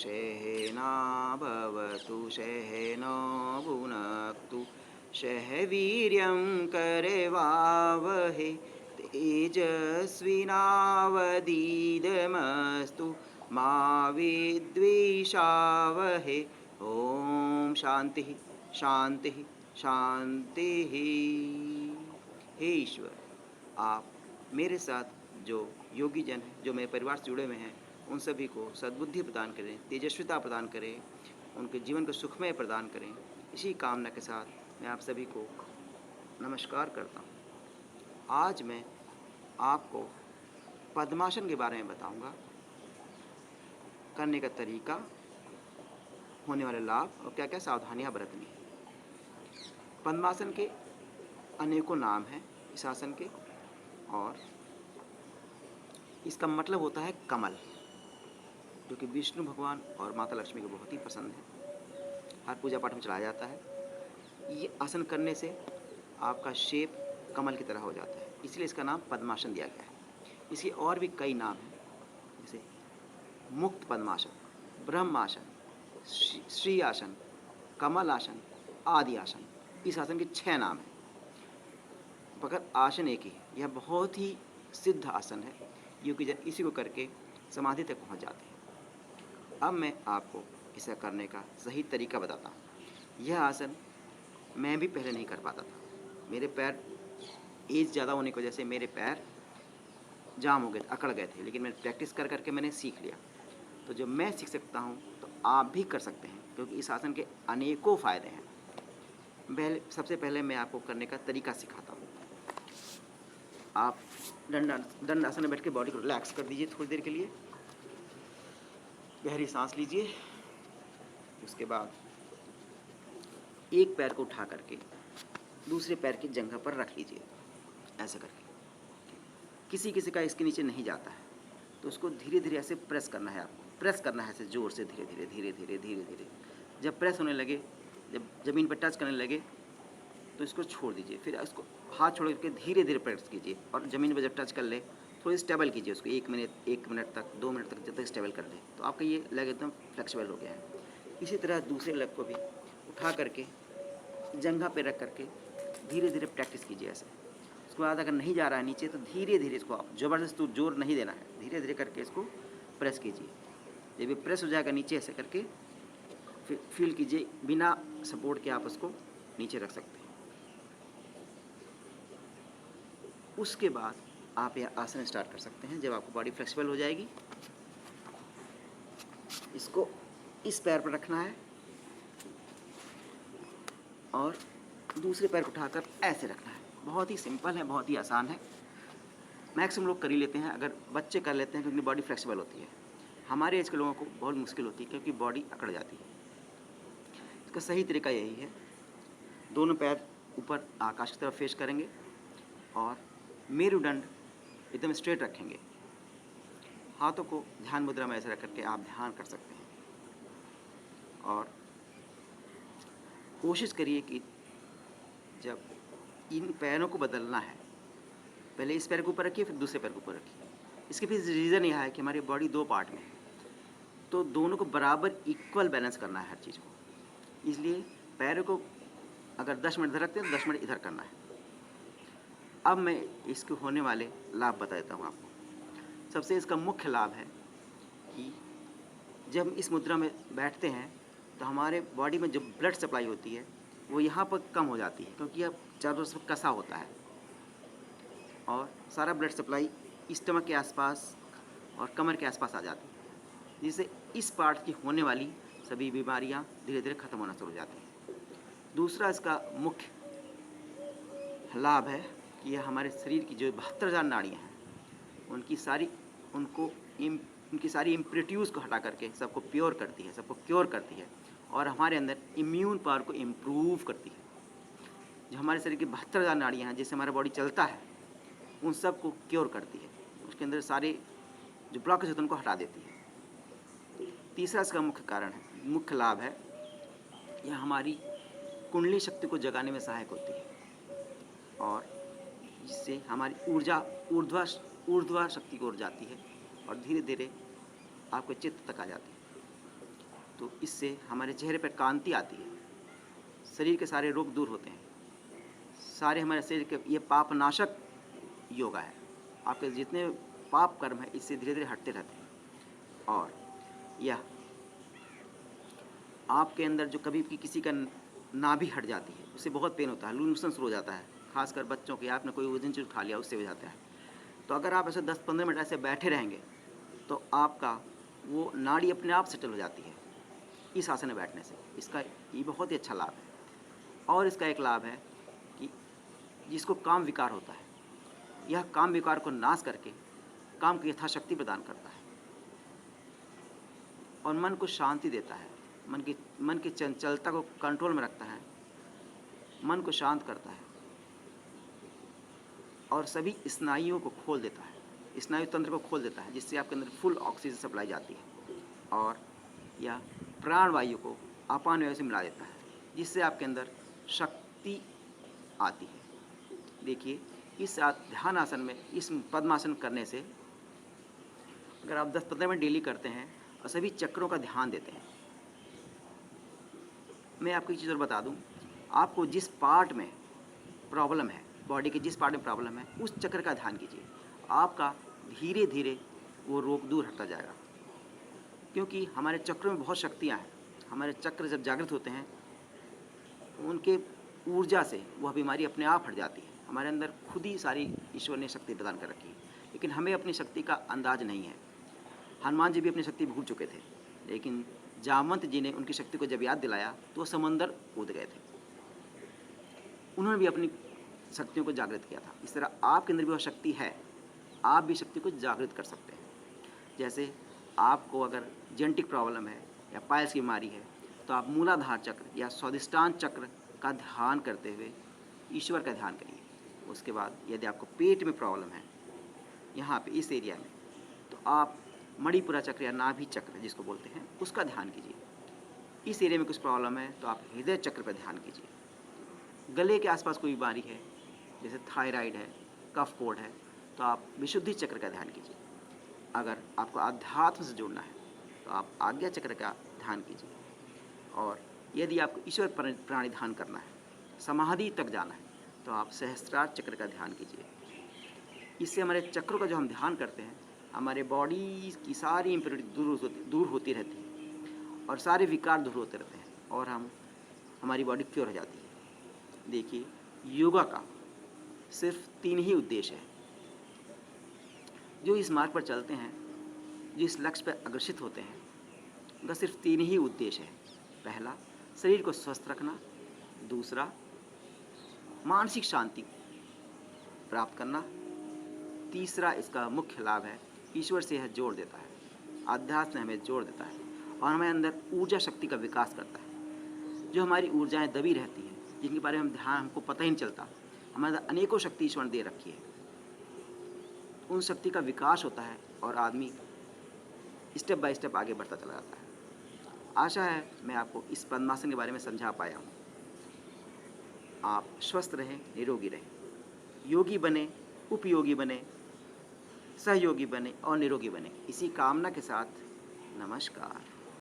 सहनाववतु सहनो भुनक्तु सह वीर्यं करवावहै तेजस्विनावधीतमस्तु मा विद्विषावहै। ओम शांति शांति शांति। हे ईश्वर, आप मेरे साथ जो योगी जन हैं, जो मेरे परिवार से जुड़े हुए हैं, उन सभी को सद्बुद्धि प्रदान करें, तेजस्विता प्रदान करें, उनके जीवन को सुखमय प्रदान करें। इसी कामना के साथ मैं आप सभी को नमस्कार करता हूँ। आज मैं आपको पद्मासन के बारे में बताऊंगा, करने का तरीका, होने वाले लाभ और क्या क्या सावधानियां बरतनी है। पद्मासन के अनेकों नाम हैं इस आसन के, और इसका मतलब होता है कमल, जो कि विष्णु भगवान और माता लक्ष्मी को बहुत ही पसंद है। हर पूजा पाठ में चलाया जाता है। ये आसन करने से आपका शेप कमल की तरह हो जाता है, इसलिए इसका नाम पद्मासन दिया गया है। इसके और भी कई नाम हैं, जैसे मुक्त पद्मासन, ब्रह्मासन, श्री आसन, कमल आसन, आदि आसन। इस आसन के 6 नाम हैं, मगर आसन एक ही है। यह बहुत ही सिद्ध आसन है, योगी जन इसी को करके समाधि तक पहुंच जाते हैं। अब मैं आपको इसे करने का सही तरीका बताता हूँ। यह आसन मैं भी पहले नहीं कर पाता था। मेरे पैर, एज ज़्यादा होने की वजह से मेरे पैर जाम हो गए, अकड़ गए थे, लेकिन मैंने प्रैक्टिस कर करके मैंने सीख लिया। तो जब मैं सीख सकता हूँ तो आप भी कर सकते हैं, क्योंकि इस आसन के अनेकों फ़ायदे हैं। सबसे पहले मैं आपको करने का तरीका सिखाता हूँ। आप दंड आसन में बैठ के बॉडी को रिलैक्स कर दीजिए थोड़ी देर के लिए। गहरी सांस लीजिए। उसके बाद एक पैर को उठा करके दूसरे पैर की जंघा पर रख लीजिए, ऐसे करके। किसी किसी का इसके नीचे नहीं जाता है, तो उसको धीरे धीरे ऐसे प्रेस करना है। आपको प्रेस करना है ऐसे जोर से, धीरे धीरे धीरे धीरे धीरे धीरे। जब प्रेस होने लगे, जब ज़मीन पर टच करने लगे, तो इसको छोड़ दीजिए। फिर इसको हाथ छोड़ करके धीरे धीरे प्रेस कीजिए, और ज़मीन पर जब टच कर ले थोड़ी स्टेबल कीजिए उसको। 1 मिनट तक, 2 मिनट तक, जब तक स्टेबल कर ले, तो आपका ये लेग एकदम फ्लेक्सिबल हो गया है। इसी तरह दूसरे लेग को भी उठा करके जंघा पे रख करके धीरे धीरे प्रैक्टिस कीजिए ऐसे। उसके बाद अगर नहीं जा रहा है नीचे, तो धीरे धीरे इसको, आप ज़बरदस्त जोर नहीं देना है, धीरे धीरे करके इसको प्रेस कीजिए। जब ये प्रेस हो जाएगा नीचे, ऐसे करके फिर फील कीजिए, बिना सपोर्ट के आप उसको नीचे रख सकते हैं। उसके बाद आप यह आसन स्टार्ट कर सकते हैं। जब आपको बॉडी फ्लेक्सिबल हो जाएगी, इसको इस पैर पर रखना है और दूसरे पैर को उठाकर ऐसे रखना है। बहुत ही सिंपल है, बहुत ही आसान है। मैक्सिमम लोग कर ही लेते हैं, अगर बच्चे कर लेते हैं, क्योंकि बॉडी फ्लेक्सिबल होती है। हमारे एज के लोगों को बहुत मुश्किल होती है, क्योंकि बॉडी अकड़ जाती है। इसका सही तरीका यही है, दोनों पैर ऊपर आकाश की तरफ फेस करेंगे और मेरुदंड एकदम स्ट्रेट रखेंगे। हाथों को ध्यान मुद्रा में ऐसे रख करके आप ध्यान कर सकते हैं, और कोशिश करिए कि जब इन पैरों को बदलना है, पहले इस पैर को ऊपर रखिए, फिर दूसरे पैर को ऊपर रखिए। इसके पीछे रीज़न यह है कि हमारी बॉडी 2 पार्ट में है, तो दोनों को बराबर इक्वल बैलेंस करना है हर चीज़ को। इसलिए पैरों को अगर 10 मिनट इधर रखते हैं तो 10 मिनट इधर करना है। अब मैं इसके होने वाले लाभ बता देता हूँ आपको। सबसे इसका मुख्य लाभ है कि जब इस मुद्रा में बैठते हैं, तो हमारे बॉडी में जो ब्लड सप्लाई होती है वो यहाँ पर कम हो जाती है, क्योंकि यह चारों तरफ से कसा होता है, और सारा ब्लड सप्लाई स्टमक के आसपास और कमर के आसपास आ जाती है, जिससे इस पार्ट की होने वाली सभी बीमारियाँ धीरे धीरे ख़त्म होना शुरू हो जाती हैं। दूसरा इसका मुख्य लाभ है कि यह हमारे शरीर की जो 72,000 नाड़ियाँ हैं, उनकी सारी इम्प्योरिटीज़ को हटा करके सबको प्योर करती है, सबको क्योर करती है, और हमारे अंदर इम्यून पावर को इम्प्रूव करती है। जो हमारे शरीर की 72,000 नाड़ियाँ हैं, जिससे हमारा बॉडी चलता है, उन सब को क्योर करती है। उसके अंदर सारे जो ब्लॉकेज होते हैं उनको हटा देती है। तीसरा इसका मुख्य लाभ है, यह हमारी कुंडली शक्ति को जगाने में सहायक होती है, और जिससे हमारी ऊर्जा ऊर्ध्वा शक्ति की ओर जाती है, और धीरे धीरे आपके चित्त तक आ जाती है। तो इससे हमारे चेहरे पर कांति आती है, शरीर के सारे रोग दूर होते हैं, सारे हमारे शरीर के ये पापनाशक योगा है। आपके जितने पाप कर्म है इससे धीरे धीरे हटते रहते हैं। और यह आपके अंदर जो कभी भी किसी का नाभि हट जाती है उससे बहुत पेन होता है, लूज मोशन शुरू हो जाता है, खासकर बच्चों के, आपने कोई वजन चीज खा लिया उससे हो जाता है। तो अगर आप ऐसे 10-15 मिनट ऐसे बैठे रहेंगे तो आपका वो नाड़ी अपने आप सेटल हो जाती है इस आसन में बैठने से। इसका ये बहुत ही अच्छा लाभ है। और इसका एक लाभ है कि जिसको काम विकार होता है, यह काम विकार को नाश करके काम की यथाशक्ति प्रदान करता है और मन को शांति देता है, मन की चंचलता को कंट्रोल में रखता है, मन को शांत करता है और सभी स्नायुओं को खोल देता है, स्नायु तंत्र को खोल देता है, जिससे आपके अंदर फुल ऑक्सीजन सप्लाई जाती है। और यह प्राण वायु को अपान वायु से मिला देता है, जिससे आपके अंदर शक्ति आती है। देखिए, इस ध्यान आसन में, इस पद्मासन करने से अगर आप 10-15 मिनट डेली करते हैं और सभी चक्रों का ध्यान देते हैं। मैं आपको एक चीज़ और बता दूं, आपको जिस पार्ट में प्रॉब्लम है, बॉडी के जिस पार्ट में प्रॉब्लम है, उस चक्र का ध्यान कीजिए, आपका धीरे धीरे वो रोग दूर हटता जाएगा। क्योंकि हमारे चक्रों में बहुत शक्तियाँ हैं। हमारे चक्र जब जागृत होते हैं, उनके ऊर्जा से वह बीमारी अपने आप हट जाती है। हमारे अंदर खुद ही सारी ईश्वर ने शक्ति प्रदान कर रखी है, लेकिन हमें अपनी शक्ति का अंदाज नहीं है। हनुमान जी भी अपनी शक्ति भूल चुके थे, लेकिन जामवंत जी ने उनकी शक्ति को जब याद दिलाया तो वो समंदर कूद गए थे। उन्होंने भी अपनी शक्तियों को जागृत किया था। इस तरह आपके अंदर भी वह शक्ति है, आप भी शक्ति को जागृत कर सकते हैं। जैसे आपको अगर जेनेटिक प्रॉब्लम है या पाइल्स की बीमारी है, तो आप मूलाधार चक्र या स्वादिष्टान चक्र का ध्यान करते हुए ईश्वर का ध्यान करिए। उसके बाद यदि आपको पेट में प्रॉब्लम है, यहाँ पे इस एरिया में, तो आप मणिपुरा चक्र या नाभि चक्र जिसको बोलते हैं उसका ध्यान कीजिए। इस एरिया में कुछ प्रॉब्लम है तो आप हृदय चक्र पर ध्यान कीजिए। गले के आसपास कोई बीमारी है, जैसे थायराइड है, कफ कोड है, तो आप विशुद्धि चक्र का ध्यान कीजिए। अगर आपको अध्यात्म से जुड़ना है तो आप आज्ञा चक्र का ध्यान कीजिए। और यदि आपको ईश्वर प्राणी ध्यान करना है, समाधि तक जाना है, तो आप सहस्त्रार चक्र का ध्यान कीजिए। इससे हमारे चक्रों का जो हम ध्यान करते हैं, हमारे बॉडी की सारी इम्प्योरिटी दूर होती रहती है और सारे विकार दूर होते रहते हैं और हमारी बॉडी प्योर हो जाती है। देखिए, योगा का सिर्फ 3 ही उद्देश्य है। जो इस मार्ग पर चलते हैं, जो इस लक्ष्य पर अग्रसित होते हैं, उनका सिर्फ 3 ही उद्देश्य है। पहला, शरीर को स्वस्थ रखना। दूसरा, मानसिक शांति प्राप्त करना। तीसरा, इसका मुख्य लाभ है, ईश्वर से यह जोड़ देता है, अध्यात्म से हमें जोड़ देता है और हमारे अंदर ऊर्जा शक्ति का विकास करता है। जो हमारी ऊर्जाएं दबी रहती हैं, जिनके बारे में हमको पता ही नहीं चलता, हमारे अंदर अनेकों शक्ति ईश्वर ने दे रखी है, उन शक्ति का विकास होता है और आदमी स्टेप बाय स्टेप आगे बढ़ता चला जाता है। आशा है मैं आपको इस पद्मासन के बारे में समझा पाया हूँ। आप स्वस्थ रहें, निरोगी रहें, योगी बने, उपयोगी बने, सहयोगी बने और निरोगी बने। इसी कामना के साथ नमस्कार।